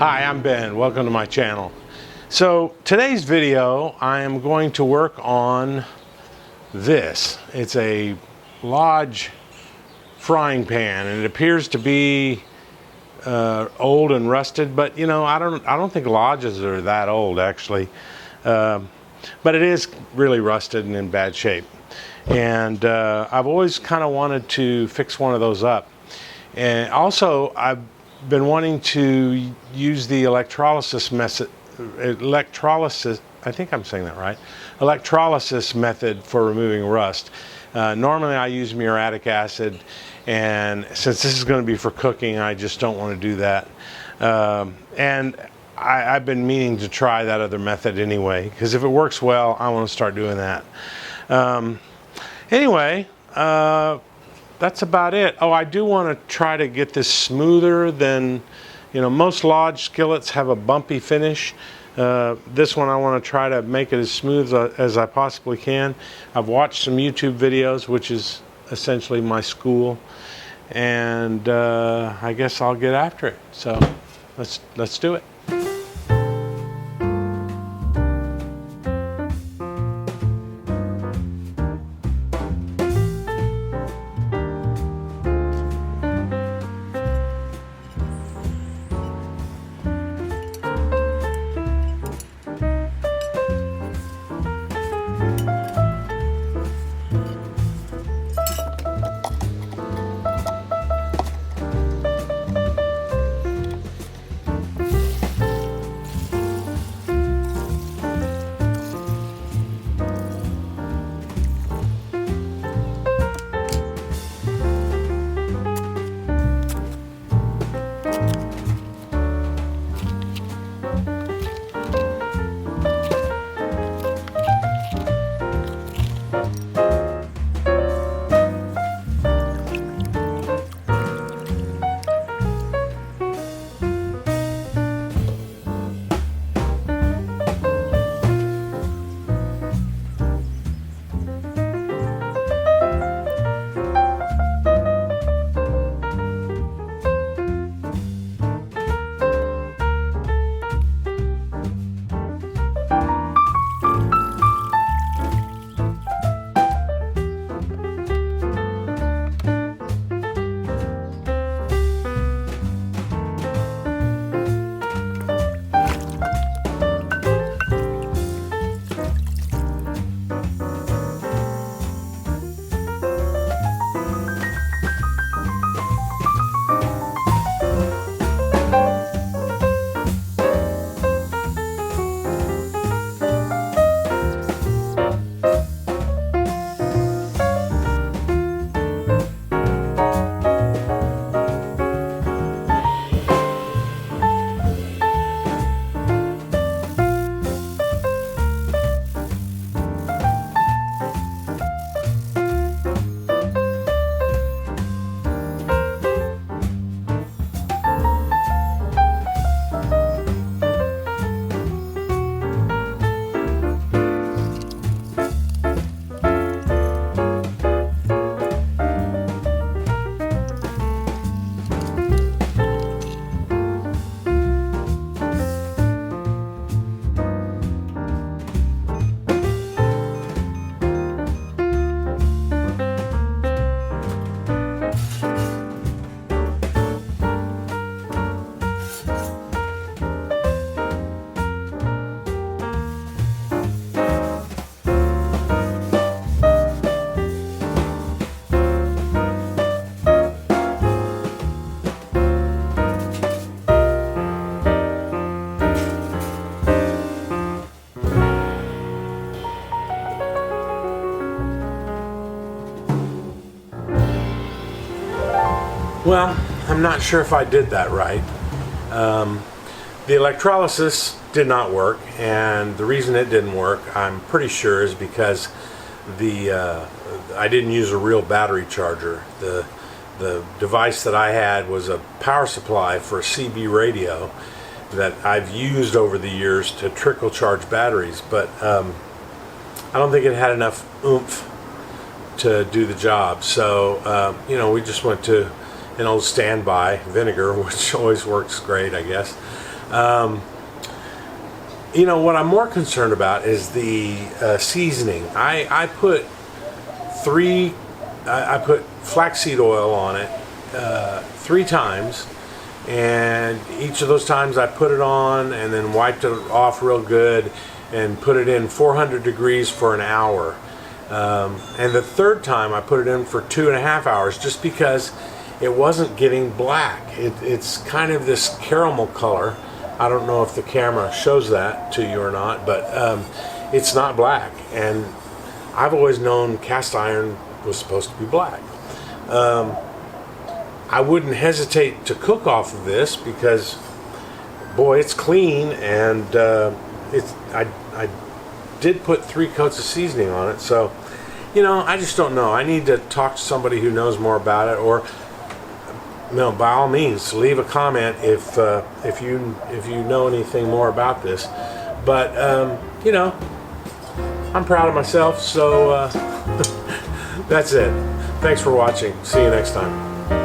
Hi, I'm Ben. Welcome to my channel. So today's video I am going to work on this. It's a Lodge frying pan and it appears to be old and rusted, but you know, I don't think Lodges are that old actually. But it is really rusted and in bad shape. And I've always kind of wanted to fix one of those up. And also I've been wanting to use the electrolysis method, I think I'm saying that right, electrolysis method for removing rust. Normally I use muriatic acid, and since this is going to be for cooking, I just don't want to do that. And I've been meaning to try that other method anyway, because if it works well, I want to start doing that. Anyway, that's about it. Oh, I do want to try to get this smoother than, you know, most Lodge skillets have a bumpy finish. This one I want to try to make it as smooth as I possibly can. I've watched some YouTube videos, which is essentially my school, and I guess I'll get after it. So let's do it. Well, I'm not sure if I did that right. The electrolysis did not work, and the reason it didn't work, I'm pretty sure, is because I didn't use a real battery charger. The device that I had was a power supply for a CB radio that I've used over the years to trickle charge batteries, but I don't think it had enough oomph to do the job. So you know, we just went to an old standby vinegar, which always works great, I guess. You know, what I'm more concerned about is the seasoning. I put flaxseed oil on it 3 times, and each of those times I put it on and then wiped it off real good and put it in 400 degrees for an hour. And the 3rd time I put it in for 2.5 hours, just because it wasn't getting black. It's kind of this caramel color. I don't know if the camera shows that to you or not, but it's not black. And I've always known cast iron was supposed to be black. I wouldn't hesitate to cook off of this because, boy, it's clean, and I did put 3 coats of seasoning on it. So, you know, I just don't know. I need to talk to somebody who knows more about it, or, you know, by all means, leave a comment if you know anything more about this. But you know, I'm proud of myself. So that's it. Thanks for watching. See you next time.